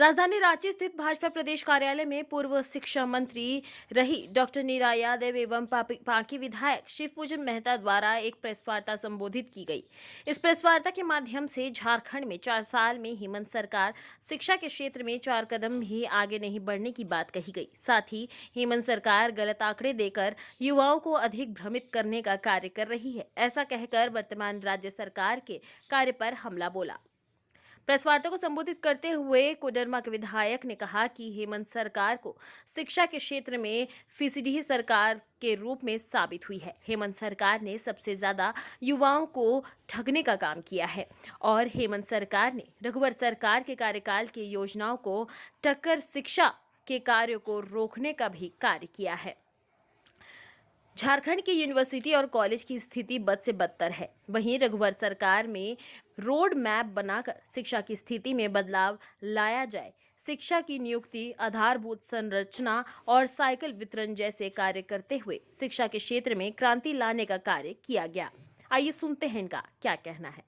राजधानी रांची स्थित भाजपा प्रदेश कार्यालय में पूर्व शिक्षा मंत्री रही डॉक्टर नीरा यादव एवं पांकी विधायक शिवपूजन मेहता द्वारा एक प्रेस वार्ता संबोधित की गई। इस प्रेस वार्ता के माध्यम से झारखंड में 4 साल में हेमंत सरकार शिक्षा के क्षेत्र में 4 कदम भी आगे नहीं बढ़ने की बात कही गई। साथ ही हेमंत सरकार गलत आंकड़े देकर युवाओं को अधिक भ्रमित करने का कार्य कर रही है, ऐसा कहकर वर्तमान राज्य सरकार के कार्य पर हमला बोला। प्रेस वार्ता को संबोधित करते हुए कोडरमा के विधायक ने कहा कि हेमंत सरकार को शिक्षा के क्षेत्र में फीसदी सरकार के रूप में साबित हुई है। हेमंत सरकार ने सबसे ज्यादा युवाओं को ठगने का काम किया है और हेमंत सरकार ने रघुवर सरकार के कार्यकाल की योजनाओं को टक्कर शिक्षा के कार्यों को रोकने का भी कार्य किया है। झारखंड की यूनिवर्सिटी और कॉलेज की स्थिति बद से बदतर है। वहीं रघुवर सरकार में रोड मैप बनाकर शिक्षा की स्थिति में बदलाव लाया जाए। शिक्षा की नियुक्ति, आधारभूत संरचना और साइकिल वितरण जैसे कार्य करते हुए शिक्षा के क्षेत्र में क्रांति लाने का कार्य किया गया। आइए सुनते हैं इनका क्या कहना है।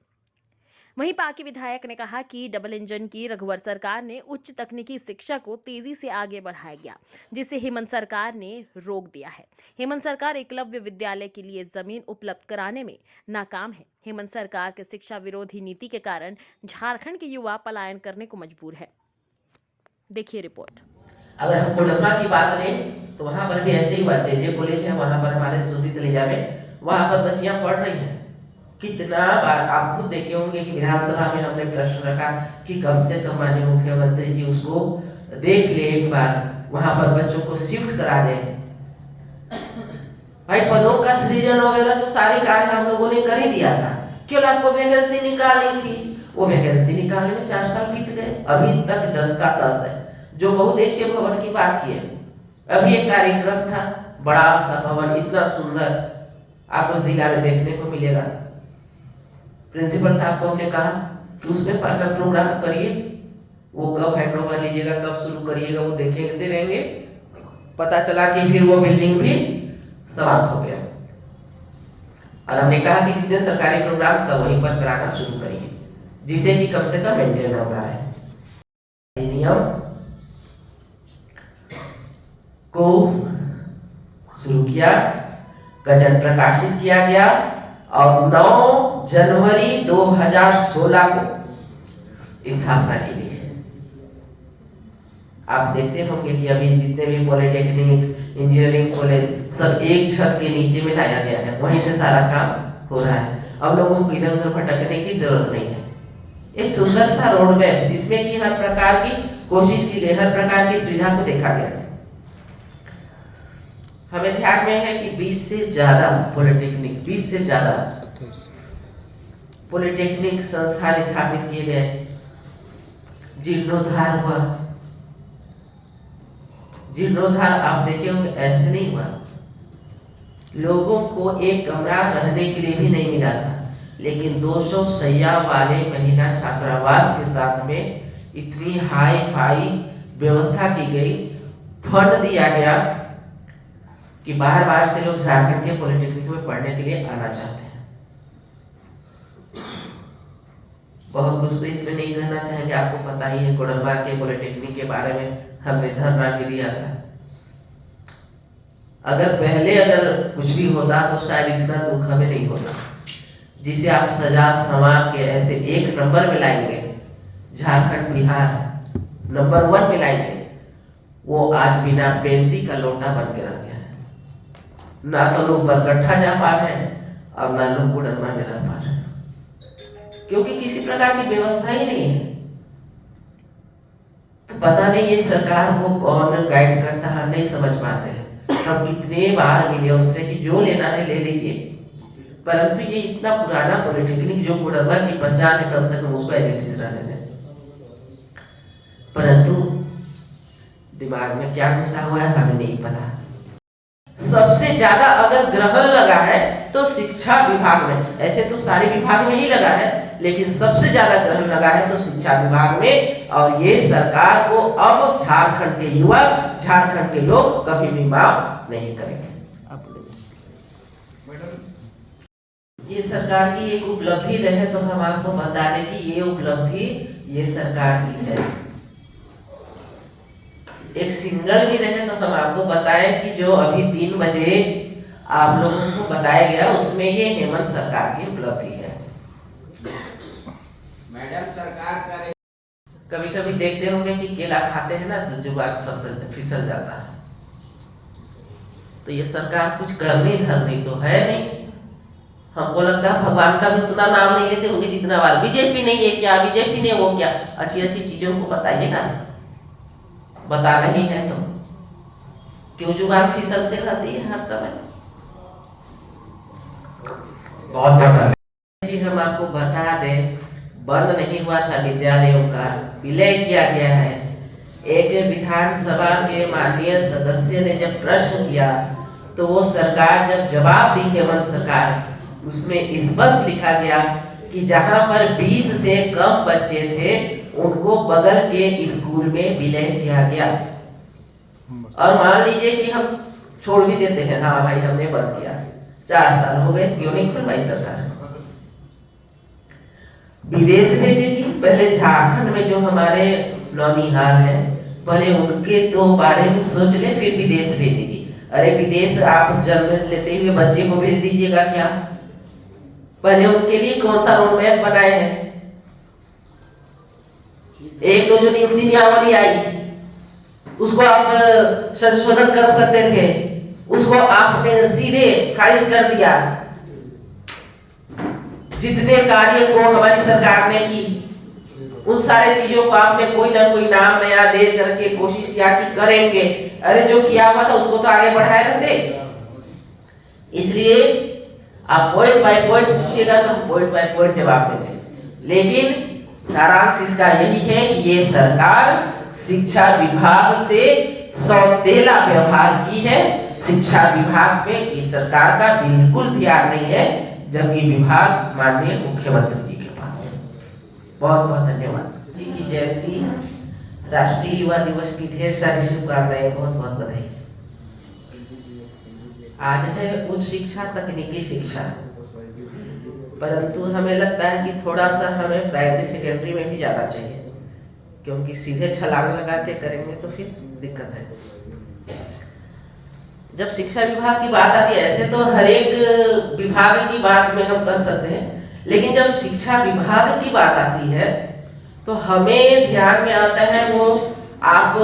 वहीं पांकी विधायक ने कहा कि डबल इंजन की रघुवर सरकार ने उच्च तकनीकी शिक्षा को तेजी से आगे बढ़ाया गया, जिसे हेमंत सरकार ने रोक दिया है। हेमंत सरकार एकलव्य विद्यालय के लिए जमीन उपलब्ध कराने में नाकाम है। हेमंत सरकार के शिक्षा विरोधी नीति के कारण झारखंड के युवा पलायन करने को मजबूर है। देखिए रिपोर्ट। अगर हम कोडरमा की बात लें तो वहां पर भी ऐसे ही हुआ। जे कॉलेज है वहां पर हमारे सुदीत लिया में वहां पर बच्चियां पढ़ रही हैं। कितना बार आप खुद देखे होंगे कि विधानसभा में हमने प्रश्न रखा कि कम से कम माननीय मुख्यमंत्री जी उसको देख ले, एक बार वहां पर बच्चों को शिफ्ट करा दें। भाई पदों का सृजन वगैरह तो सारे कार्य हम लोगों ने कर ही दिया था, केवल आपको वैकेंसी निकाली थी। वो वैकेंसी निकालने में 4 साल बीत गए, अभी तक 10 का 10 है। जो बहुउद्देशीय भवन की बात की है, अभी एक कार्यक्रम था, बड़ा सा भवन, इतना सुंदर, आपको जिला में देखने को मिलेगा। प्रिंसिपल साहब को हमने कहा कि उसमें अगर प्रोग्राम करिए, वो कब हैंडओवर लीजिएगा, कब शुरू करिएगा, वो देखेंगे रहेंगे। पता चला कि फिर वो बिल्डिंग भी समाप्त हो गया। और हमने कहा कि जितने सरकारी प्रोग्राम सब वहीं पर कराना शुरू करिए, जिसे कि कम से कम मेंटेन होता है। नियम को शुरू किया, गजट प्रकाशित किया गया और 9 जनवरी 2016 को स्थापना की गई है। आप देखते होंगे कि अभी जितने भी पॉलिटेक्निक, इंजीनियरिंग कॉलेज सब एक छत के नीचे में लाया गया है, वहीं से सारा काम हो रहा है। अब लोगों को इधर उधर भटकने की जरूरत नहीं है। एक सुंदर सा रोड मैप जिसमें कि हर प्रकार की कोशिश की गई, हर प्रकार की सुविधा को देखा गया। हमें ध्यान में है कि 20 से ज्यादा पॉलिटेक्निक, 20 से ज्यादा पॉलिटेक्निक संस्थान स्थापित किए गए। जीर्णोद्धार हुआ। जीर्णोद्धार आप देखे होंगे ऐसे नहीं हुआ, लोगों को एक कमरा रहने के लिए भी नहीं मिला था, लेकिन 200 शैया वाले महिला छात्रावास के साथ में इतनी हाई फाई व्यवस्था की गई, फंड दिया गया कि बाहर बाहर से लोग झारखंड के पॉलिटेक्निक में पढ़ने के लिए आना चाहते हैं। बहुत कुछ तो इसमें नहीं कहना चाहेंगे, आपको पता ही है कोडरमा के पॉलिटेक्निक के बारे में हमने धरना भी दिया था। अगर पहले कुछ भी होता तो शायद इतना दुख हमें नहीं होता। जिसे आप सजा संवार के ऐसे एक नंबर में लाएंगे, झारखंड बिहार नंबर 1 में लाएंगे, वो आज बिना बेंती का लोटा बन के रह गया है। ना तो लोग बरकट्ठा जा पा रहे हैं और ना लोग कोडरमा में रह पा रहे हैं, क्योंकि किसी प्रकार की व्यवस्था ही नहीं है। तो पता नहीं ये सरकार को कौन गाइड करता है, हम नहीं समझ पाते हैं। हम कितने बार मिले उनसे कि जो लेना है ले लीजिए, परंतु ये इतना पुराना पॉलिटेक्निक जो कोडरमा की पहचान है, कम से कम उसको एज इट इज रहने दें। परंतु दिमाग में क्या घुसा हुआ है हमें नहीं पता। सबसे ज्यादा अगर ग्रहण लगा है तो शिक्षा विभाग में, ऐसे तो सारे विभाग में ही लगा है, लेकिन सबसे ज्यादा ग्रहण लगा है तो शिक्षा विभाग में। और ये सरकार को अब झारखंड के युवा, झारखंड के लोग कभी भी माफ नहीं करेंगे। ये सरकार की एक उपलब्धि रहे तो हम आपको बता दें कि ये उपलब्धि ये सरकार की है। एक सिंगल भी रहे तो हम आपको बताएं कि जो अभी 3 बजे आप लोगों को बताया गया उसमें ये हेमंत सरकार की उपलब्धि है। मैडम सरकार करे कभी कभी देखते होंगे कि केला खाते हैं ना तो जुबान फिसल जाता है। तो ये सरकार कुछ करनी धरनी तो है नहीं। हमको लगता है भगवान का भी उतना नाम नहीं लेते होंगे जितना बार बीजेपी नहीं है क्या, बीजेपी ने वो क्या। अच्छी अच्छी चीजों को बताइए ना, बता नहीं है तो क्यों जुबान फिसलते रहती है हर समय। बहुत बहुत चीज हम आपको बता दें, बंद नहीं हुआ था विद्यालयों का, विलय किया गया है। एक विधानसभा के माननीय सदस्य ने जब प्रश्न किया तो वो सरकार जब जवाब दी हेमंत सरकार, उसमें स्पष्ट लिखा गया कि जहां पर 20 से कम बच्चे थे उनको बगल के स्कूल में विलय किया गया। और मान लीजिए कि हम छोड़ भी देते हैं, हाँ भाई हमने बंद किया, 4 साल हो गए, क्यों नहीं खुलवाई सरकार। विदेश भेजेगी। पहले झारखंड में जो हमारे नौनिहाल है पहले उनके तो बारे में सोच ले, फिर विदेश भेजेगी। अरे विदेश आप जन्म लेते हुए बच्चे को भेज दीजिएगा क्या? पहले उनके लिए कौन सा रोड मैप बनाए हैं? एक तो जो नियुक्ति नियमावली आई उसको आप संशोधन कर सकते थे, उसको आपने सीधे खारिज कर दिया। जितने कार्य को हमारी सरकार ने की उन सारे चीजों को आपने कोई ना कोई नाम नया दे करके कोशिश किया कि करेंगे। अरे जो किया हुआ था उसको तो आगे बढ़ाए रहते। इसलिए आप पॉइंट बाय पॉइंट पूछिएगा तो हम पॉइंट बाय पॉइंट जवाब देंगे। लेकिन सारांश इसका यही है कि ये सरकार शिक्षा विभाग से सौतेला व्यवहार की है। शिक्षा विभाग पे इस सरकार का बिल्कुल ध्यान नहीं है, जबकि विभाग माननीय मुख्यमंत्री जी के पास है। बहुत बहुत धन्यवाद। जी की जयंती, राष्ट्रीय युवा दिवस की ढेर सारी शुभकामनाएं, बहुत बहुत बधाई। आज है उच्च शिक्षा, तकनीकी शिक्षा, परंतु हमें लगता है कि थोड़ा सा हमें प्राइमरी सेकेंडरी में भी जाना चाहिए, क्योंकि सीधे छलांग लगा के करेंगे तो फिर दिक्कत है। जब शिक्षा विभाग की बात आती है, ऐसे तो हर एक विभाग की बात में हम कर सकते हैं, लेकिन जब शिक्षा विभाग की बात आती है तो हमें ध्यान में आता है वो आप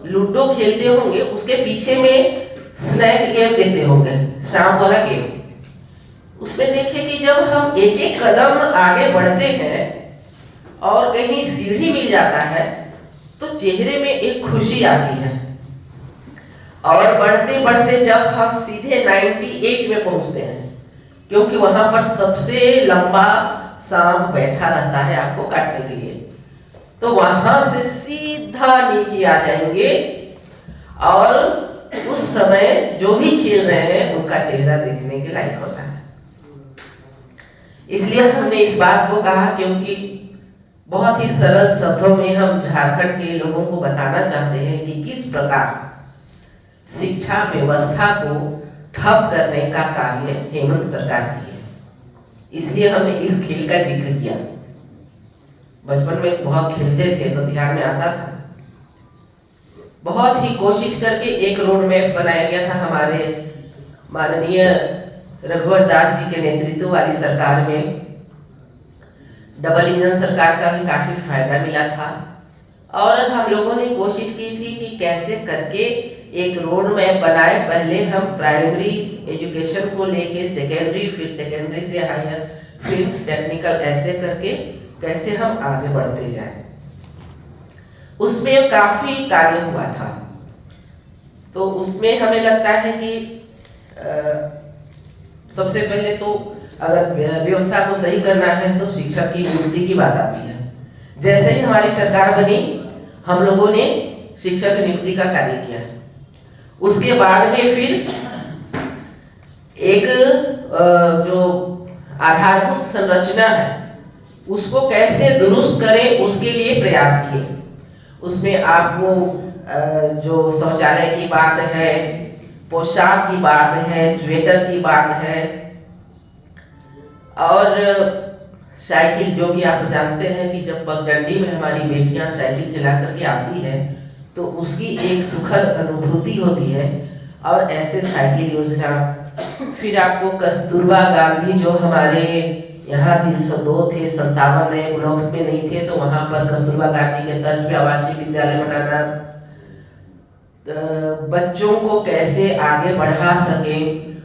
लूडो खेलते होंगे, उसके पीछे में स्नैक गेम देते होंगे, शाम वाला गेम। उसमें देखिए कि जब हम एक एक कदम आगे बढ़ते हैं और कहीं सीढ़ी मिल जाता है तो चेहरे में एक खुशी आती है। और बढ़ते बढ़ते जब हम सीधे 98 में पहुंचते हैं, क्योंकि वहां पर सबसे लंबा सांप बैठा रहता है आपको काटने के लिए, तो वहां से सीधा नीचे आ जाएंगे और उस समय जो भी खेल रहे हैं उनका चेहरा देखने के लायक होता है। इसलिए हमने इस बात को कहा क्योंकि बहुत ही सरल शब्दों में हम झारखंड के लोगों को बताना चाहते हैं कि किस प्रकार शिक्षा व्यवस्था को ठप करने का कार्य हेमंत सरकार की है। इसलिए हमने इस खेल का जिक्र किया। बचपन में बहुत खेलते थे तो ध्यान में आता था। बहुत ही कोशिश करके एक रोड मैप बनाया गया था हमारे माननीय रघुवर दास जी के नेतृत्व वाली सरकार में। डबल इंजन सरकार का भी काफी फायदा मिला था और हम लोगों ने कोशिश की थी कि कैसे करके एक रोड मैप बनाए। पहले हम प्राइमरी एजुकेशन को लेके सेकेंडरी, फिर सेकेंडरी से हायर, फिर टेक्निकल, ऐसे करके कैसे हम आगे बढ़ते जाएं। उसमें काफी कार्य हुआ था। तो उसमें हमें लगता है कि सबसे पहले तो अगर व्यवस्था को सही करना है तो शिक्षक की नियुक्ति की बात आती है। जैसे ही हमारी सरकार बनी हम लोगों ने शिक्षक नियुक्ति का कार्य किया। उसके बाद में फिर एक जो आधारभूत संरचना है उसको कैसे दुरुस्त करें उसके लिए प्रयास किए। उसमें आपको जो शौचालय की बात है, पोशाक की बात है, स्वेटर की बात है और साइकिल, जो कि आप जानते हैं कि जब पगडंडी में हमारी बेटियां साइकिल चला करके आती हैं तो उसकी एक सुखद अनुभूति होती है। और ऐसे साइकिल योजना, फिर आपको कस्तूरबा गांधी जो हमारे यहाँ 302 थे, 57 नए ब्लॉक्स में नहीं थे, तो वहाँ पर कस्तूरबा गांधी के तर्ज पे आवासीय विद्यालय बनाना, बच्चों को कैसे आगे बढ़ा सके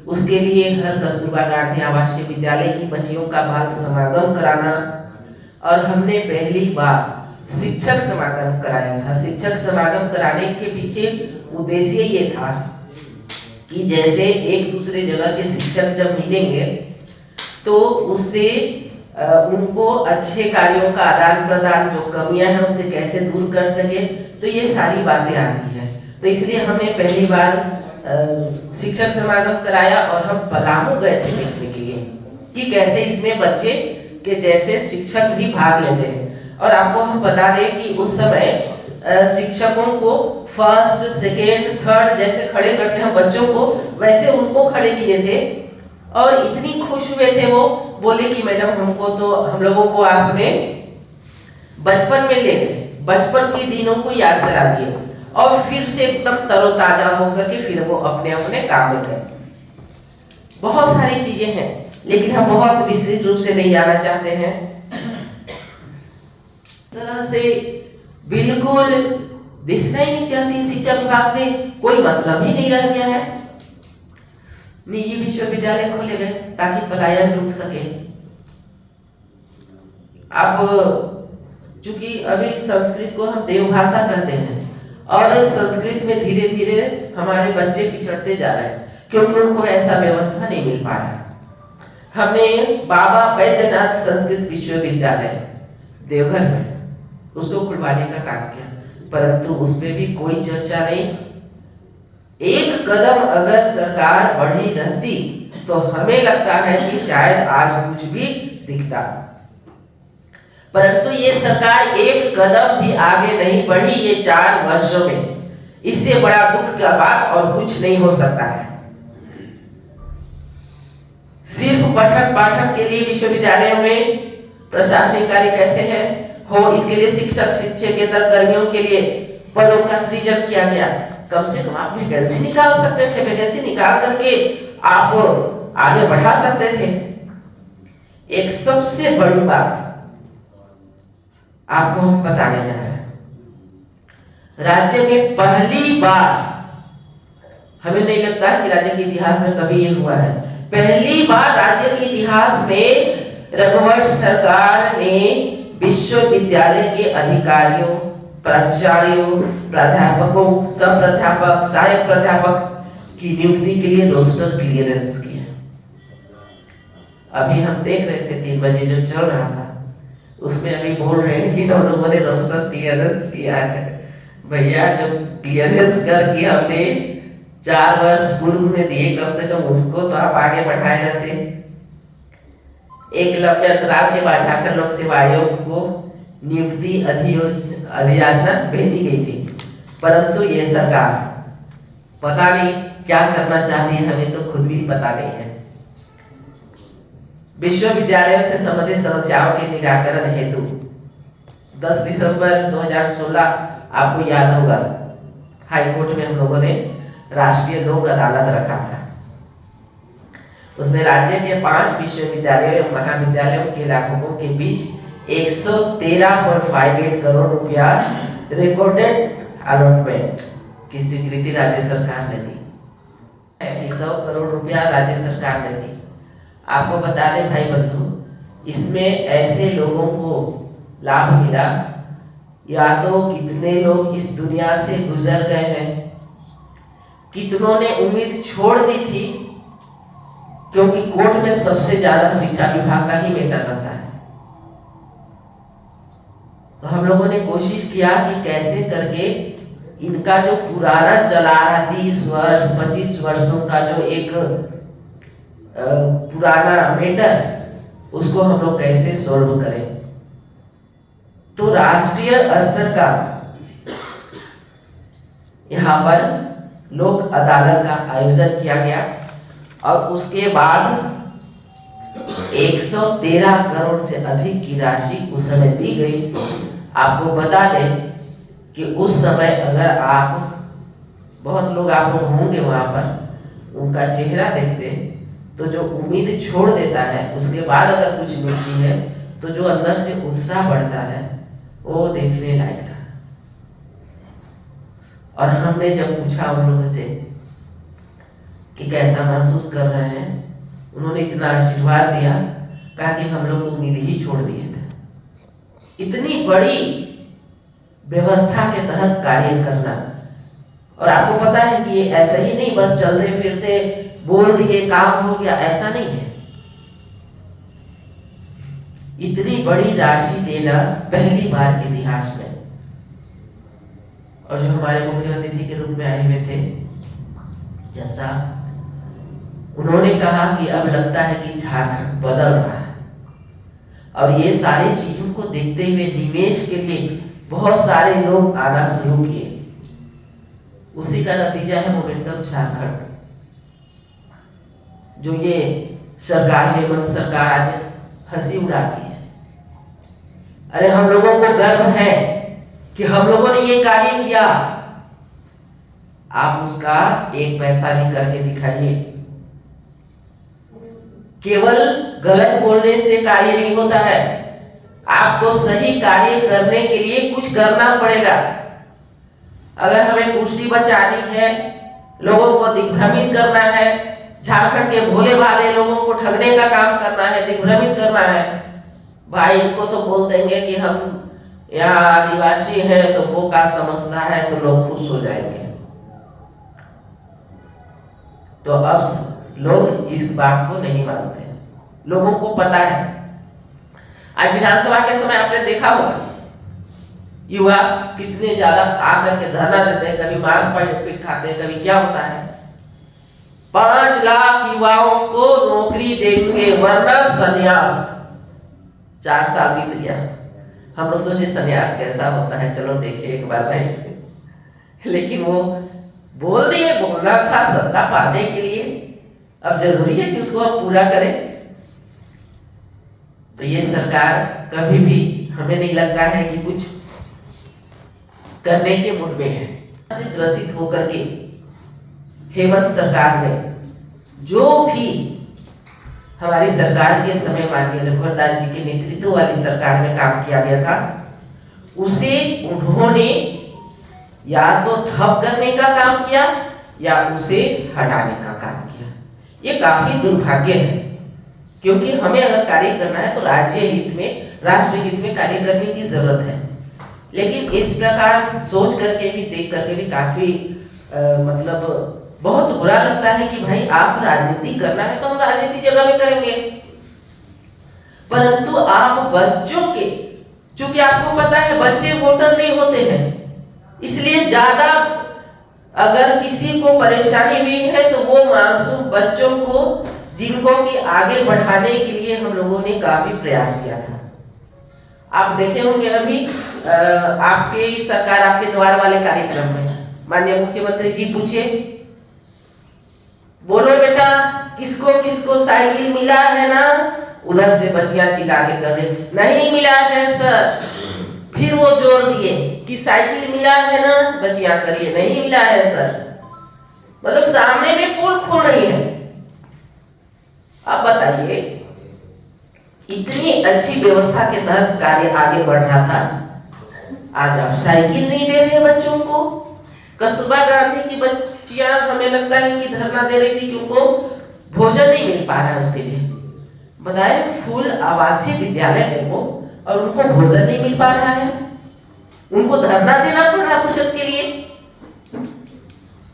उसके लिए हर कस्तूरबा गांधी आवासीय विद्यालय की बच्चियों का बाल समागम कराना। और हमने पहली बार शिक्षक समागम कराया था। शिक्षक समागम कराने के पीछे उद्देश्य ये था कि जैसे एक दूसरे जगह के शिक्षक जब मिलेंगे तो उससे उनको अच्छे कार्यों का आदान प्रदान, जो कमियां हैं उसे कैसे दूर कर सके, तो ये सारी बातें आती हैं। तो इसलिए हमने पहली बार शिक्षक समागम कराया और हम पलामू गए थे देखने के लिए कि कैसे इसमें बच्चे के जैसे शिक्षक भी भाग लेते हैं। और आपको हम बता दें कि उस समय शिक्षकों को फर्स्ट, सेकेंड, थर्ड जैसे खड़े करते हैं बच्चों को, वैसे उनको खड़े किए थे। और इतनी खुश हुए थे वो, बोले कि मैडम हमको तो, हम लोगों को आपने बचपन में ले गए, बचपन के दिनों को याद करा दिए और फिर से एकदम तरोताजा होकर के फिर वो अपने अपने काम में गए। बहुत सारी चीजें हैं, लेकिन हम बहुत विस्तृत रूप से नहीं जाना चाहते हैं। तरह से बिल्कुल दिखना ही नहीं चाहती, शिक्षा विभाग से कोई मतलब ही नहीं रह गया है। निजी विश्वविद्यालय खोले गए ताकि पलायन रुक सके। अब चूंकि अभी संस्कृत को हम देवभाषा कहते हैं और संस्कृत में धीरे धीरे हमारे बच्चे पिछड़ते जा रहे हैं क्योंकि उनको ऐसा व्यवस्था नहीं मिल पा रहा। हमने बाबा बैद्यनाथ संस्कृत विश्वविद्यालय देवघर में उसको खुलवाने का काम किया, परंतु उसमें भी कोई चर्चा नहीं। एक कदम अगर सरकार बढ़ी रहती तो हमें लगता है कि शायद आज कुछ भी दिखता, परंतु ये सरकार एक कदम भी आगे नहीं बढ़ी ये 4 वर्षों में। इससे बड़ा दुख का बात और कुछ नहीं हो सकता है। सिर्फ पठन पाठन के लिए विश्वविद्यालयों में प्रशासनिक कार्य कैसे है हो, इसके लिए शिक्षक, शिक्षकेतर कर्मियों के लिए पदों का सृजन किया गया। कम से कम आप वैकेंसी निकाल सकते थे, वैकेंसी निकाल करके आप आगे बढ़ा सकते थे। एक सबसे बड़ी बात आपको हम बताने जा रहे हैं, राज्य में पहली बार, हमें नहीं लगता है कि राज्य के इतिहास में कभी ये हुआ है, पहली बार राज्य के इतिहास में रघुवंश सरकार ने विश्वविद्यालय के अधिकारियों, प्राचार्यों, प्राध्यापकों, सह प्राध्यापक, सहायक प्राध्यापक की नियुक्ति के लिए रोस्टर क्लियरेंस किया। अभी हम देख रहे थे 3 बजे जो चल रहा था उसमें अभी बोल रहे हैं कि हम लोगों ने रोस्टर क्लियरेंस किया है। भैया जो क्लियरेंस करके हमने 4 वर्ष पूर्व में दिए, कम से कम उसको तो आप आगे बढ़ाए रहते। एक लंबे अंतराल के बाद झारखंड लोक सेवा आयोग को नियुक्ति अधियाचना भेजी गई थी, परंतु ये सरकार पता नहीं क्या करना चाहती है, हमें तो खुद भी पता नहीं है। विश्वविद्यालयों से संबंधित समस्याओं के निराकरण हेतु 10 दिसंबर 2016 आपको याद होगा हाई कोर्ट में हम लोगों ने राष्ट्रीय लोक अदालत रखा था। उसमें राज्य के 5 विश्वविद्यालयों एवं महाविद्यालयों के लाभुकों के बीच 113.58 करोड़ रुपया रिकॉर्डेड अलॉटमेंट की स्वीकृति राज्य सरकार ने दी। 100 करोड़ रुपया राज्य सरकार ने दी। आपको बता दें भाई बंधु, इसमें ऐसे लोगों को लाभ मिला, या तो कितने लोग इस दुनिया से गुजर गए हैं, कितनों ने उम्मीद छोड़ दी थी, क्योंकि कोर्ट में सबसे ज्यादा शिक्षा विभाग का ही मैटर रहता है। तो हम लोगों ने कोशिश किया कि कैसे करके इनका जो पुराना चला रहा 30 वर्ष 25 वर्षों का जो एक पुराना मैटर, उसको हम लोग कैसे सॉल्व करें। तो राष्ट्रीय स्तर का यहाँ पर लोक अदालत का आयोजन किया गया और उसके बाद 113 करोड़ से अधिक की राशि उस समय दी गई। आपको बता दें कि उस समय अगर आप, बहुत लोग आप लोग होंगे वहाँ पर, उनका चेहरा देखते तो जो उम्मीद छोड़ देता है उसके बाद अगर कुछ मिलती है तो जो अंदर से उत्साह बढ़ता है वो देखने लायक था। और हमने जब पूछा उन लोगों से कि कैसा महसूस कर रहे हैं, उन्होंने इतना आशीर्वाद दिया, कहा कि हम लोग उम्मीद ही छोड़ दिए थे। इतनी बड़ी व्यवस्था के तहत कार्य करना, और आपको पता है कि ये ऐसा ही नहीं बस चलते फिरते बोल दिए काम हो गया, ऐसा नहीं है। इतनी बड़ी राशि देना पहली बार इतिहास में। और जो हमारे मुख्य अतिथि के रूप में आए हुए थे जैसा, उन्होंने कहा कि अब लगता है कि झारखंड बदल रहा है। और ये सारी चीजों को देखते हुए निवेश के लिए बहुत सारे लोग आना शुरू किए। उसी का नतीजा है मोमेंटम झारखंड। जो ये सरकार, हेमंत सरकार आज हंसी उड़ाती है। अरे हम लोगों को गर्व है कि हम लोगों ने ये कार्य किया। आप उसका एक पैसा भी करके दिखाइए। केवल गलत बोलने से कार्य नहीं होता है, आपको सही कार्य करने के लिए कुछ करना पड़ेगा। अगर हमें कुर्सी बचानी है, लोगों को दिग्भ्रमित करना है, झारखंड के भोले भाले लोगों को ठगने का काम करना है, दिग्भ्रमित करना है, भाई इनको तो बोल देंगे कि हम यहाँ आदिवासी हैं तो वो का समझता है, तो लोग खुश हो जाएंगे। तो अब लोग इस बात को नहीं मानते। लोगों को पता है। आज विधानसभा के समय आपने देखा होगा युवा कितने ज्यादा आकर के धरना देते हैं, कभी मांग पीट खाते हैं, कभी क्या होता है। 5 लाख युवाओं को नौकरी देंगे वरना संन्यास। 4 साल बीत गया, हम लोग सोचे संन्यास कैसा होता है, चलो देखे एक बार भाई। लेकिन वो बोल दिए, बोलना था सत्ता पाने के लिए, अब जरूरी है कि उसको हम पूरा करें। तो ये सरकार कभी भी, हमें नहीं लगता है कि कुछ करने के मूड में है। ग्रसित होकर के हेमंत सरकार ने जो भी हमारी सरकार के समय माननीय रघुवर दास जी के नेतृत्व वाली सरकार में काम किया गया था, उसे उन्होंने या तो ठप करने का काम किया या उसे हटाने का काम किया। ये काफी दुर्भाग्य है, क्योंकि हमें अगर कार्य करना है तो राज्य हित में, राष्ट्र हित में कार्य करने की जरूरत है। लेकिन इस प्रकार सोच करके भी, देख करके भी काफी मतलब बहुत बुरा लगता है कि भाई आप राजनीति करना है तो हम राजनीति जगह में करेंगे, परंतु आप बच्चों के, चूंकि आपको पता है बच्चे वोटर नहीं होते हैं, इसलिए ज्यादा अगर किसी को परेशानी हुई है तो वो मासूम बच्चों को, जिनको कि आगे बढ़ाने के लिए हम लोगों ने काफी प्रयास किया था। आप देखे होंगे अभी आपके सरकार, आपके द्वार वाले कार्यक्रम में माननीय मुख्यमंत्री जी पूछिए, बोलो बेटा किसको किसको साइकिल मिला है ना, उधर से बचिया चिल्ला के कर दे नहीं मिला है सर, फिर वो जोर दिए कि साइकिल मिला है ना, बचिया करिए नहीं मिला है सर। मतलब सामने में पोल खोल रही है। अब बताइए, इतनी अच्छी व्यवस्था के तहत कार्य आगे बढ़ रहा था, आज आप साइकिल नहीं दे रहे बच्चों को। कस्तूरबा गांधी की बच्चियां हमें लगता है कि धरना दे रही थी कि उनको भोजन नहीं मिल पा रहा है, उसके लिए बताए फुल आवासीय विद्यालय में वो, और उनको भोजन नहीं मिल पा रहा है, उनको धरना देना पड़ रहा भोजन के लिए।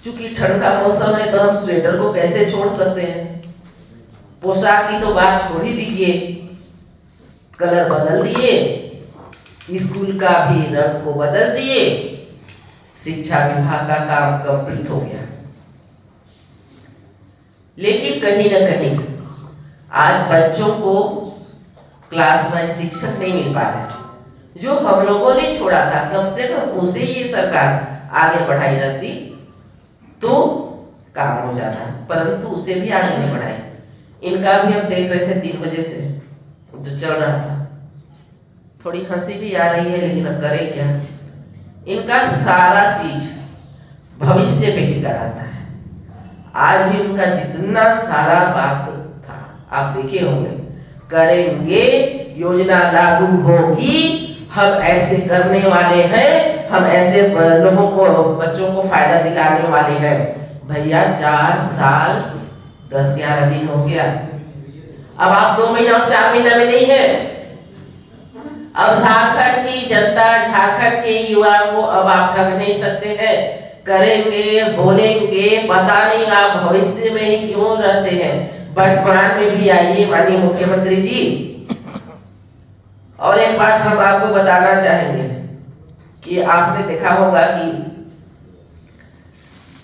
चूंकि ठंड का मौसम है तो हम स्वेटर को कैसे छोड़ सकते हैं, पोशाक की तो बात छोड़ ही दीजिए, कलर बदल दिए, स्कूल का भी रंग को बदल दिए, शिक्षा विभाग का काम कंप्लीट हो गया। लेकिन कहीं न कहीं आज बच्चों को क्लास में शिक्षक नहीं मिल पा रहे। जो हम लोगों ने छोड़ा था, कम से कम उसे ये सरकार आगे बढ़ाई रहती तो काम हो जाता, परंतु उसे भी आगे नहीं बढ़ाई। इनका भी हम देख रहे थे 3 बजे से जो चल रहा था, थोड़ी हंसी भी आ रही है, लेकिन अब करें क्या। इनका सारा चीज भविष्य पे टिका रहता है। आज भी उनका जितना सारा बात था आप देखे होंगे, करेंगे, योजना लागू होगी, हम ऐसे करने वाले हैं, हम ऐसे लोगों को, बच्चों को फायदा दिलाने वाले हैं। भैया 4 साल 10-11 दिन हो गया, अब आप 2 महीना और 4 महीना में नहीं है। अब झारखंड की जनता, झारखंड के युवाओं को अब आप ठग नहीं सकते हैं। करेंगे, बोलेंगे, पता नहीं आप भविष्य में ही क्यों रहते हैं, वर्तमान में भी आइए माननीय मुख्यमंत्री जी। और एक बात हम आपको बताना चाहेंगे कि आपने देखा होगा कि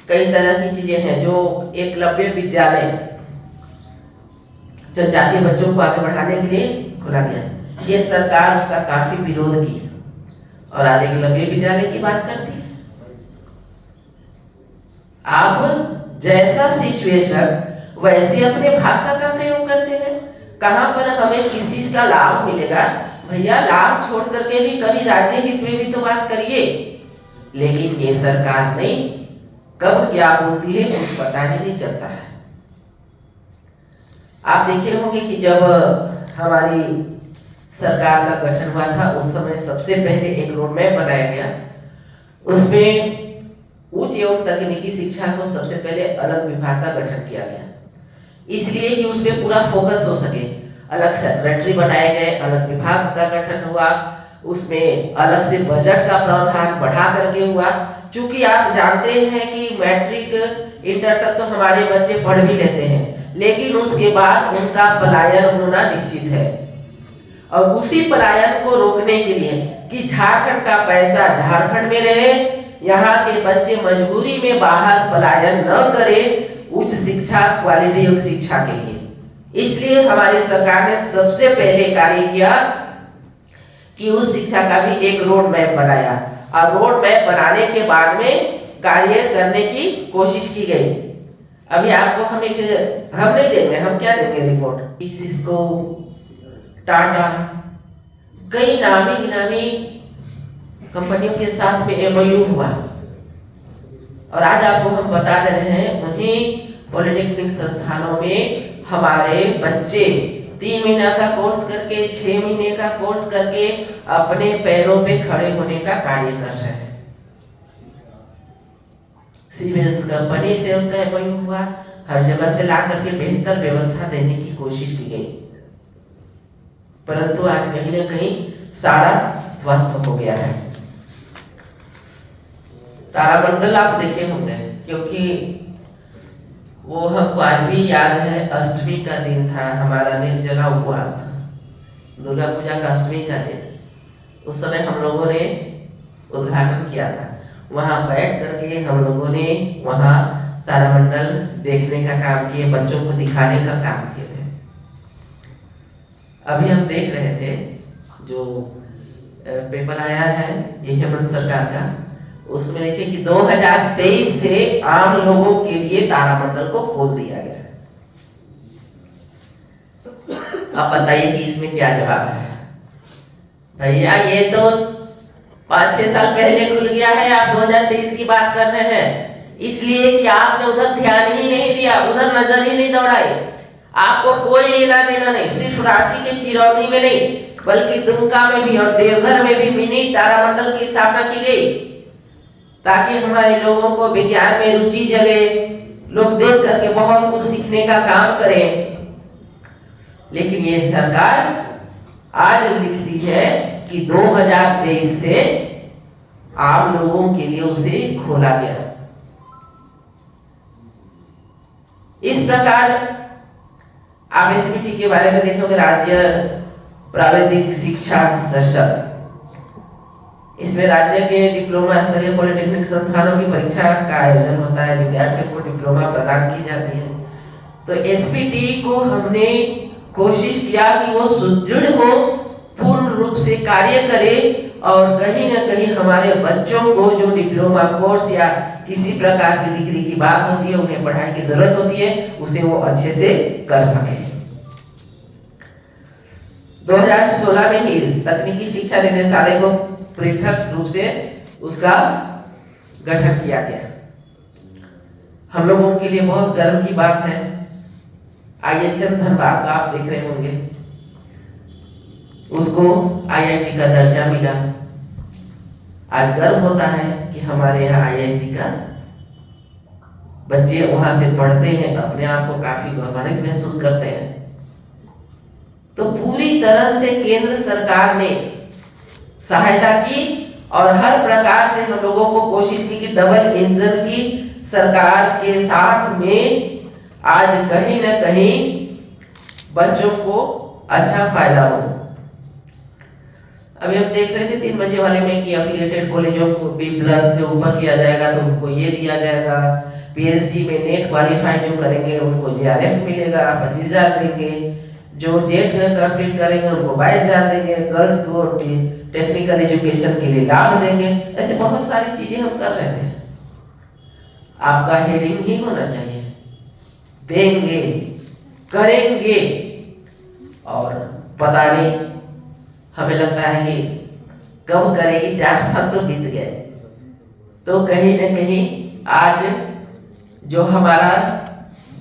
कई तरह की चीजें हैं जो एकलव्य विद्यालय जनजातीय बच्चों को आगे बढ़ाने के लिए खुला गया, ये सरकार उसका काफी विरोध की और आज एकलव्य विद्यालय की बात करती है। आप जैसा सिचुएशन वैसे अपने भाषा का प्रयोग करते हैं। कहां पर हमें किस चीज का लाभ मिलेगा, भैया लाभ छोड़ करके भी कभी राज्य हित में भी तो बात करिए। लेकिन ये सरकार नहीं, कब क्या बोलती है कुछ पता ही नहीं चलता है। आप देखे होंगे कि जब हमारी सरकार का गठन हुआ था उस समय सबसे पहले एक रोड मैप बनाया गया, उसमें उच्च एवं तकनीकी शिक्षा को सबसे पहले अलग विभाग का गठन किया गया, इसलिए कि उसमें पूरा फोकस हो सके। अलग सेक्रेटरी बनाए गए, अलग विभाग का गठन हुआ, उसमें अलग से बजट का प्रावधान बढ़ा करके हुआ। चूंकि आप जानते हैं कि मैट्रिक इंटर तक तो हमारे बच्चे पढ़ भी लेते हैं, लेकिन उसके बाद उनका पलायन होना निश्चित है। और उसी पलायन को रोकने के लिए कि झारखंड का पैसा झारखंड में रहे, यहाँ के बच्चे मजबूरी में बाहर पलायन न करें उच्च शिक्षा, क्वालिटी युक्त शिक्षा के लिए, इसलिए हमारी सरकार ने सबसे पहले कार्य किया कि उस शिक्षा का भी एक रोड मैप बनाया और रोड मैप बनाने के बाद में कार्य करने की कोशिश की गई। अभी आपको हम नहीं देंगे, हम क्या देंगे रिपोर्ट, इसको टाटा कई नामी गिनामी कंपनियों के साथ में एमओयू हुआ और आज आपको हम बता दे रहे हैं उन्हीं पॉलिटेक्निक संस्थानों में हमारे बच्चे 3 महीना का कोर्स करके, 6 महीने का कोर्स करके अपने पैरों पे खड़े होने का कार्य कर रहे हैं। सीमेंस कंपनी से उसका एमओयू हुआ, हर जगह से ला करके बेहतर व्यवस्था देने की कोशिश की गई, परंतु आज कहीं न कहीं सारा ध्वस्त हो गया है। तारामंडल आप देखे होंगे, क्योंकि वो हमको आज भी याद है, अष्टमी का दिन था, हमारा निर्जला उपवास था, दुर्गा पूजा का अष्टमी का दिन। उस समय हम लोगों ने उद्घाटन किया था, वहां बैठ करके हम लोगों ने वहां तारामंडल देखने का काम किए, बच्चों को दिखाने का काम किए थे। अभी हम देख रहे थे जो पेपर आया है ये हेमंत सरकार का, उसमें देखिए कि 2023 से आम लोगों के लिए तारामंडल को खोल दिया गया है। अब बताइए कि इसमें क्या जवाब है। भैया ये तो 5-6 साल पहले खुल गया है, आप 2023 की बात कर रहे हैं, इसलिए कि आपने उधर ध्यान ही नहीं दिया, उधर नजर ही नहीं दौड़ाई। आपको कोई लेना देना नहीं, सिर्फ रांची के चिरौनी में नहीं बल्कि दुमका में भी और देवघर में भी मिनी तारामंडल की स्थापना की गई, ताकि हमारे लोगों को विज्ञान में रुचि जगे, लोग देख करके बहुत कुछ सीखने का काम करें। लेकिन ये सरकार आज लिखती है कि 2023 से आम लोगों के लिए उसे खोला गया। इस प्रकार आप एसपीटी के बारे में देखोगे, राज्य प्राविधिक शिक्षा सशक्त, इसमें राज्य के डिप्लोमा स्तरीय पॉलिटेक्निक संस्थानों की परीक्षा का आयोजन होता है, विद्यार्थियों को डिप्लोमा प्रदान की जाती है। तो एसपीटी को हमने कोशिश किया कि वो सुदृढ़ हो, पूर्ण रूप से कार्य करे और कहीं ना कहीं हमारे बच्चों को जो डिप्लोमा कोर्स या किसी प्रकार की डिग्री की बात होती है, उन्हें पढ़ाई की जरूरत होती है, उसे वो अच्छे से कर सके। 2016 में ही तकनीकी शिक्षा निदेशालय को पृथक रूप से उसका गठन किया गया। हम लोगों के लिए बहुत गर्व की बात है, ISM धनबाद का आप देख रहे होंगे, उसको IIT का दर्जा मिला। आज गर्व होता है कि हमारे यहाँ IIT का बच्चे वहां से पढ़ते हैं, अपने आप को काफी गौरवान्वित महसूस करते हैं। तो पूरी तरह से केंद्र सरकार ने सहायता की और हर प्रकार से हम लोगों को कोशिश की कि डबल इंजन की सरकार के साथ में आज कहीं न कहीं बच्चों को अच्छा फायदा हो। अभी हम देख रहे थे 3 बजे वाले में कि एफिलिएटेड कॉलेजों को B+ से ऊपर किया जाएगा तो उनको ये दिया जाएगा। PhD में नेट क्वालिफाई जो करेंगे उनको JRF मिलेगा, 25,000 देंगे। जो जेट कंप्लीट करेंगे उनको 22,000 देंगे। गर्ल्स को टेक्निकल एजुकेशन के लिए लाभ देंगे। ऐसे बहुत सारी चीजें हम कर रहे थे। आपका हेडिंग ही होना चाहिए, देंगे, करेंगे। और पता नहीं, हमें लगता है कि कब करेगी, 4 साल तो बीत गए। तो कहीं न कहीं आज जो हमारा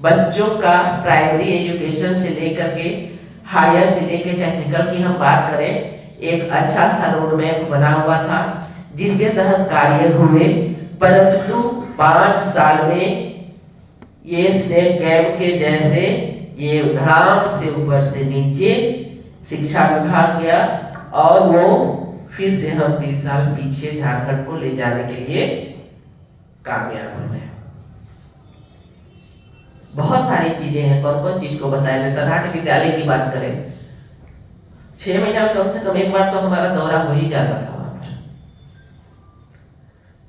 बच्चों का प्राइमरी एजुकेशन से लेकर के हायर से लेकर टेक्निकल की हम बात करें, एक अच्छा सा रोड मैप बना हुआ था जिसके तहत कार्य हुए, परंतु 5 साल में ये स्नेक कैंप के जैसे ये धड़ाम से ऊपर से नीचे शिक्षा विभाग गया और वो फिर से हम 20 साल पीछे झारखंड को ले जाने के लिए कामयाब हुए। बहुत सारी चीजें हैं, कौन कौन चीज को बताया। नेतरहाट विद्यालय की बात करें, 6 महीना में कम से कम एक बार तो हमारा दौरा हो ही जाता था वहां पर,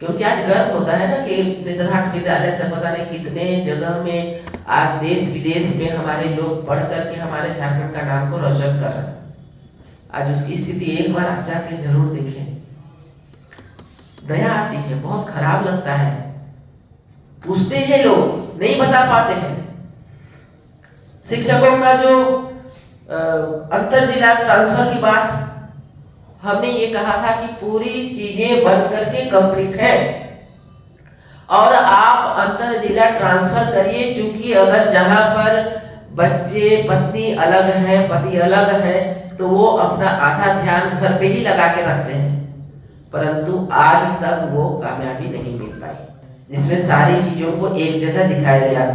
क्योंकि आज गर्व होता है ना कि नेतरहाट विद्यालय से पता नहीं कितने जगह में आज देश विदेश में हमारे लोग पढ़ करके हमारे झारखंड का नाम को रोशन कर रहे हैं। आज उसकी स्थिति एक बार आप जाके जरूर देखें, दया आती है, बहुत खराब लगता है। पूछते हैं लोग, नहीं बता पाते हैं। शिक्षकों का जो अंतर जिला ट्रांसफर की बात, हमने ये कहा था कि पूरी चीजें बन करके कंप्लीट है और आप अंतर जिला ट्रांसफर करिए, क्योंकि अगर जहां पर बच्चे पत्नी अलग है, पति अलग है, तो वो अपना आधा ध्यान घर पे ही लगा के रखते हैं, परंतु आज तक वो कामयाबी नहीं मिल पाई, जिसमें सारी चीजों को एक जगह दिखाया गया।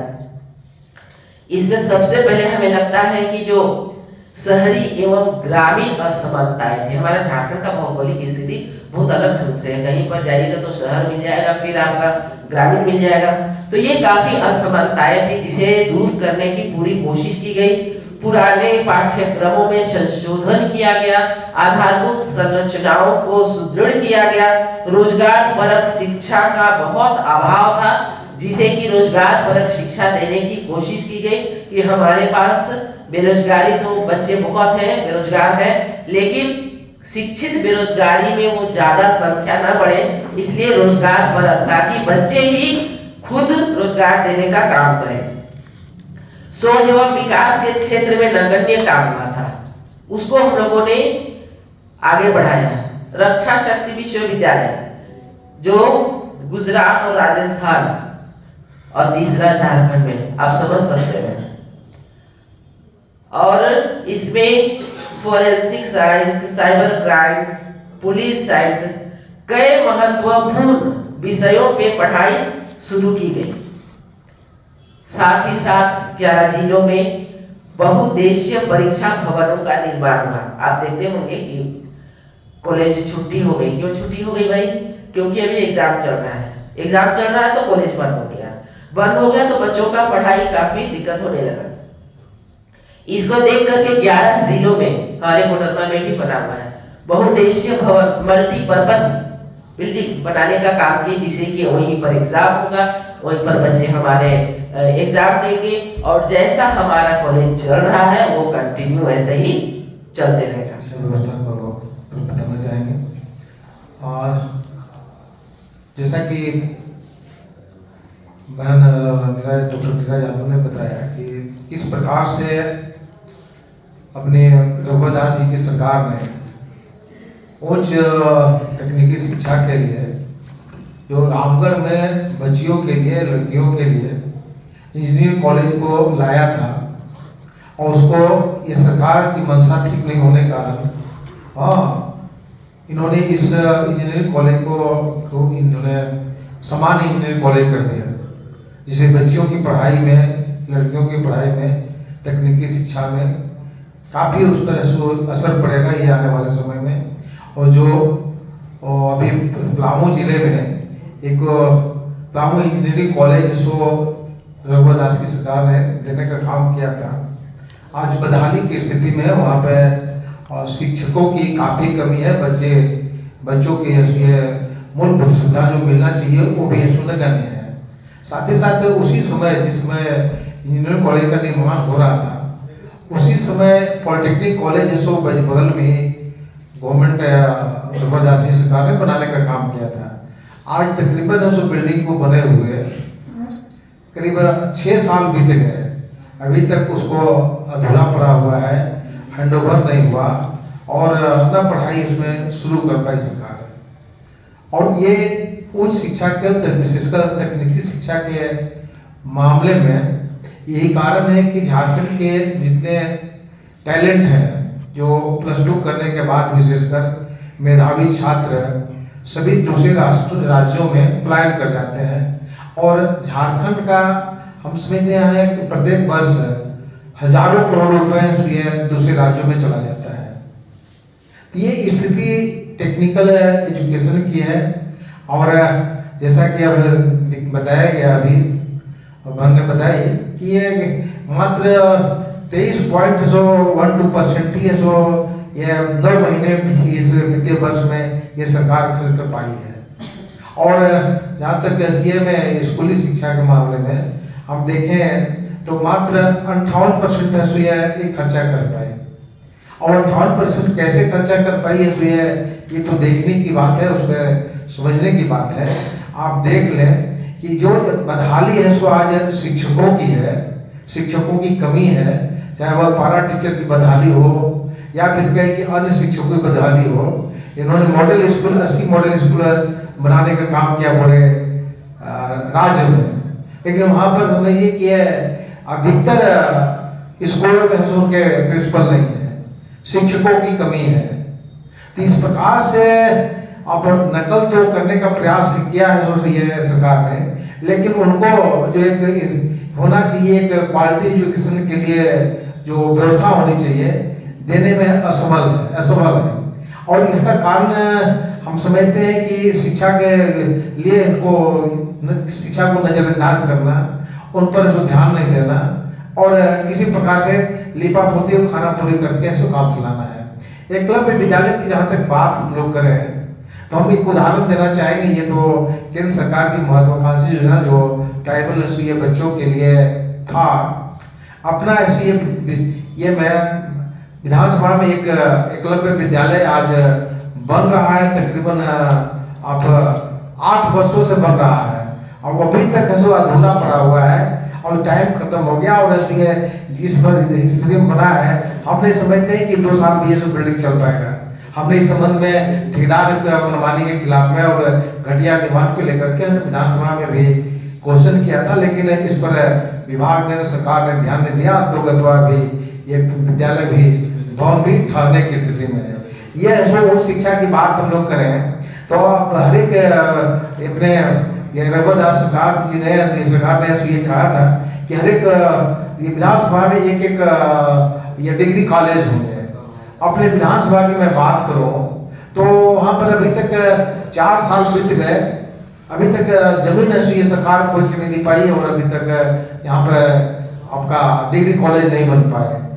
इसमें सबसे पहले हमें लगता है कि जो शहरी एवं ग्रामीण असमानताएं थी, हमारा झारखंड का भौगोलिक स्थिति बहुत अलग ढंग से है। कहीं पर जाइएगा तो शहर मिल जाएगा, फिर आपका ग्रामीण मिल जाएगा, तो ये काफी असमानताएं थी जिसे दूर करने की पूरी कोशिश की गई। पुराने पाठ्यक्रमों में संशोधन किया गया, आधारभूत संरचनाओं को सुदृढ़ किया गया। रोजगार परक शिक्षा का बहुत अभाव था, जिसे कि रोजगार परक शिक्षा देने की कोशिश की गई कि हमारे पास बेरोजगारी तो बच्चे बहुत हैं, बेरोजगार हैं, लेकिन शिक्षित बेरोजगारी में वो ज्यादा संख्या न बढ़े, इसलिए रोजगार परक, ताकि बच्चे ही खुद रोजगार देने का काम करें। शोध एवं विकास के क्षेत्र में नगण्य काम हुआ था, उसको हम लोगों ने आगे बढ़ाया। रक्षा शक्ति विश्वविद्यालय जो गुजरात और राजस्थान और तीसरा झारखंड में, आप समझ सकते हैं। और इसमें forensic science, cyber crime, police science, कई महत्वपूर्ण विषयों पे पढ़ाई शुरू की गई। साथ ही साथ 11 जिलों में बहुउद्देशीय परीक्षा भवनों का निर्माण हुआ। आप देखते होंगे कि कॉलेज छुट्टी हो गई। क्यों छुट्टी हो गई भाई? क्योंकि अभी एग्जाम चल रहा है। एग्जाम चल रहा है तो कॉलेज बंद हो गया। बंद हो गया तो बच्चों का पढ़ाई काफी दिक्कत होने लगा। इसको देख करके 11 जिलों में, हमारे कोडरमा में भी बना हुआ है, बहुउद्देशीय भवन, मल्टीपर्पस बिल्डिंग बनाने का काम किया, जिसे कि वहीं पर एग्जाम होगा, वहीं पर बच्चे हमारे एग्जाम देंगे और जैसा हमारा कॉलेज चल रहा है वो कंटिन्यू ऐसे ही चलते रहेगा। व्यवस्था को बताना चाहेंगे। और जैसा कि बहन डॉक्टर नीरा यादव ने बताया कि किस प्रकार से अपने रघुवर दास जी की सरकार ने उच्च तकनीकी शिक्षा के लिए जो रामगढ़ में बच्चियों के लिए, लड़कियों के लिए इंजीनियरिंग कॉलेज को लाया था, और उसको ये सरकार की मंशा ठीक नहीं होने के कारण इन्होंने इस इंजीनियरिंग कॉलेज को इन्होंने सामान्य इंजीनियरिंग कॉलेज कर दिया, जिससे बच्चियों की पढ़ाई में, लड़कियों की पढ़ाई में, तकनीकी शिक्षा में काफ़ी उस पर असर पड़ेगा ये आने वाले समय में। और जो अभी पलामू जिले में एक पलामू इंजीनियरिंग कॉलेज जिसको रघुदास की सरकार ने देने का काम किया था, आज बदहाली की स्थिति में वहाँ पे शिक्षकों की काफ़ी कमी है। बच्चों की ये मूलभूत सुविधा जो मिलना चाहिए वो भी सुनने का नहीं है। साथ ही साथ उसी समय जिस समय इंजीनियरिंग कॉलेज का निर्माण हो रहा था, उसी समय पॉलिटेक्निक कॉलेज जो बगल में ही गवर्नमेंट रघुदास जी सरकार ने बनाने का काम किया था। आज तकरीबन जो बिल्डिंग को बने हुए करीब 6 साल बीत गए, अभी तक उसको अधूरा पड़ा हुआ है, हैंडओवर नहीं हुआ और न पढ़ाई उसमें शुरू कर पाई सरकार। और ये उच्च शिक्षा के, विशेषकर तकनीकी शिक्षा के मामले में यही कारण है कि झारखंड के जितने टैलेंट हैं, जो +2 करने के बाद विशेषकर मेधावी छात्र सभी दूसरे राज्यों में पलायन कर जाते हैं। और झारखंड का हम समझते हैं कि प्रत्येक वर्ष हजारों करोड़ रुपए ये दूसरे राज्यों में चला जाता है। तो ये स्थिति टेक्निकल एजुकेशन की है। और जैसा कि अब बताया गया, अभी हमने बताई कि ये मात्र 23.12% ही ये 9 महीने इस वित्तीय वर्ष में ये सरकार खर्च कर पाई है। और जहाँ तक एसडीए में स्कूली शिक्षा के मामले में हम देखें तो मात्र 58% ये खर्चा कर पाए। और 58% कैसे खर्चा कर पाई है ये तो देखने की बात है, उसमें समझने की बात है। आप देख लें कि जो बदहाली है सो आज शिक्षकों की है, शिक्षकों की कमी है, चाहे वह पारा टीचर की बदहाली हो या फिर कहीं कि अन्य शिक्षकों की बदहाली हो। इन्होंने मॉडल स्कूल 80 मॉडल स्कूल बनाने का काम किया पूरे राज्य में, लेकिन वहाँ पर हमें ये किया अधिकतर स्कूलों में उनके प्रिंसिपल नहीं है, शिक्षकों की कमी है। तो इस प्रकार से अब नकल तो करने का प्रयास किया है जो ये सरकार ने, लेकिन उनको जो एक होना चाहिए, एक क्वालिटी एजुकेशन के लिए जो व्यवस्था होनी चाहिए, देने में असफल है। और इसका कारण हम समझते हैं कि शिक्षा के लिए इनको शिक्षा को नजरअंदाज करना, उन पर जो ध्यान नहीं देना और किसी प्रकार से लिपापोती और खाना पूरी करके इसको काम चलाना है। एक क्लब विद्यालय की जहाँ तक बात हम लोग करें तो हम एक उदाहरण देना चाहेंगे। ये तो केंद्र सरकार की महत्वाकांक्षी योजना जो ट्राइबल ये बच्चों के लिए था, अपना ये मैं विधानसभा में एक एकलव्य विद्यालय आज बन रहा है, तकरीबन अब 8 वर्षों से बन रहा है और अभी तक जो अधूरा पड़ा हुआ है और टाइम खत्म हो गया। और इसलिए जिस पर स्थिति में बना है, हम नहीं समझते हैं कि 2 साल में ये सब बिल्डिंग चल पाएगा। हमने इस संबंध में ठेकेदार मनमानी के खिलाफ में और घटिया निर्माण को लेकर के हमने विधानसभा में भी क्वेश्चन किया था, लेकिन इस पर विभाग ने, सरकार ने ध्यान नहीं दिया। तो भी ये विद्यालय भी भवन भी ढहने की स्थिति में है। ये जो उच्च शिक्षा की बात हम लोग करें तो हर एक अपने रघुदास सरकार जी ने, सरकार ने ये कहा था कि हर एक विधानसभा में एक ये डिग्री कॉलेज होंगे। अपने विधानसभा की मैं बात करूं तो वहाँ पर अभी तक 4 साल बीत गए, अभी तक जमीन ये सरकार खोज के नहीं दे पाई और अभी तक यहाँ पर आपका डिग्री कॉलेज नहीं बन पाए।